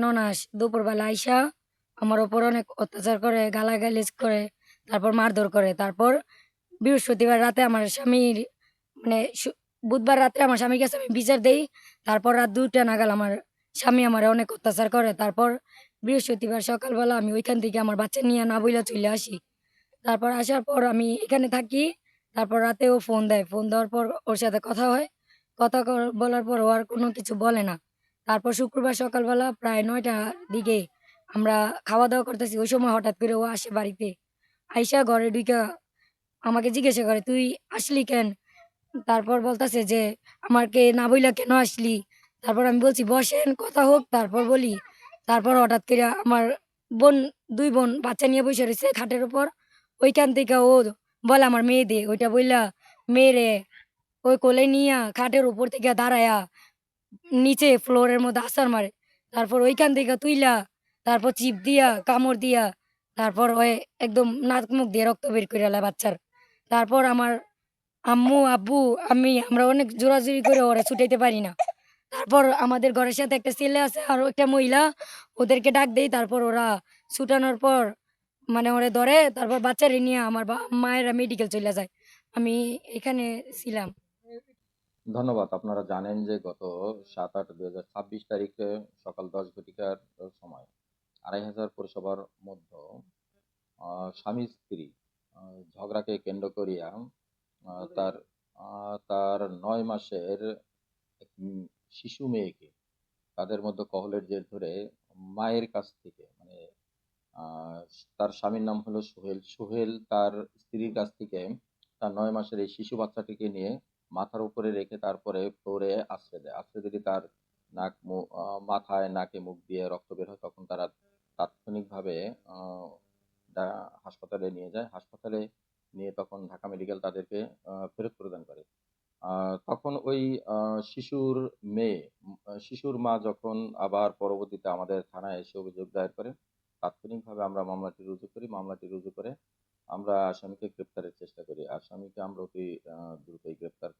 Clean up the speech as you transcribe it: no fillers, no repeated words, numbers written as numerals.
ননাস দুপুরবেলা আইসা আমার উপর অনেক অত্যাচার করে, গালাগালিজ করে, তারপর মারধর করে। তারপর বৃহস্পতিবার রাতে আমার স্বামীর মানে বুধবার রাত্রে আমার স্বামীর কাছে আমি বিচার দেই। তারপর রাত ২টা নাগাদ আমার স্বামী আমারে অনেক অত্যাচার করে। তারপর বৃহস্পতিবার সকালবেলা আমি ওইখান থেকে আমার বাচ্চা নিয়ে না বইলা চইলা আসি। তারপর আসার পর আমি এখানে থাকি। তারপর রাতে ও ফোন দেয়। ফোন দেওয়ার পর ওর সাথে কথা হয়। কথা বলার পর ও আর কোনো কিছু বলে না। তারপর শুক্রবার সকালবেলা প্রায় ৯টার দিকে আমরা খাওয়া-দাওয়া করতেছি। ওই সময় হঠাৎ করে ও আসে বাড়িতে। আইসা ঘরে ঢুইকা আমাকে জিজ্ঞাসা করে, "তুই আসলি কেন?" তারপর বলতেছে যে, "আমাকে না বইলা কেন আসলি?" তারপর আমি বলছি, "বসেন, কথা হোক, তারপর বলি।" তারপর হঠাৎ কইরা আমার বোন ২ বোন বাচ্চা নিয়ে বইসা রইছে খাটের উপর। ওইখান থেকে ও বলে আমার মেয়েদের। ওইটা বইলা মেয়েরে ওই কোলে নিয়া খাটের উপর থেকে দাঁড়ায়া নিচে ফ্লোরের মধ্যে আছাড় মারে। তারপর ওইখান থেকে তুইলা তারপর চিপ দিয়া, কামড় দিয়া তারপর ওই একদম নাক মুখ দিয়ে রক্ত বের কইরা এলায় বাচ্চার। তারপর আমার আম্মু, আব্বু, আমি আমরা অনেক জোরাজুরি করে ওরে ছুটাইতে পারি না। তারপর আমাদের ঘরের সাথে একটা ছেলে আছে আরো একটা মহিলা, ওদেরকে ডাক দেই। তারপর ওরা ছুটানোর পর মানে ওরে ধরে তারপর বাচ্চারে নিয়া আমার মায়েরা মেডিকেল চইলা যায়। আমি এখানে ছিলাম। ধন্যবাদ। আপনারা জানেন যে গত ৭-৮-২০২৬ তারিখে সকাল ১০ ঘটিকার সময় ২৫০০ পৌরসভার মধ্যে স্বামী-স্ত্রী ঝগড়াকে কেন্দ্র করিয়া আ তার তার ৯ মাসের এক শিশু মেয়েকে তাদের মধ্যে কলহের জের ধরে মায়ের কাছ থেকে মানে আ তার স্বামীর নাম হলো সোহেল। সোহেল তার স্ত্রীর কাছ থেকে তার ৯ মাসের এই শিশু বাচ্চাটিকে নিয়ে মাথার উপরে রেখে তারপরে ফ্লোরে আছড়ে দেয়। আছড়ে দিলে তার নাক, মাথায়, নাকে, মুখ দিয়ে রক্ত বের হয়। তখন তারা তাৎক্ষণিকভাবে আ ডা হাসপাতালে নিয়ে যায়। হাসপাতালে নিয়ে তখন ঢাকা মেডিকেল তাদেরকে ফেরত প্রদান করে। আ তখন ওই আ শিশুর মেয়ে, শিশুর মা যখন আবার পরবর্তীতে আমাদের থানায় এসে অভিযোগ দায়ের করে, তাৎক্ষণিকভাবে আমরা মামলাটি রুজু করি। মামলাটি রুজু করে আমরা আসামিকে গ্রেপ্তারের চেষ্টা করি। আসামিকে আমরা অতি দ্রুতই গ্রেপ্তার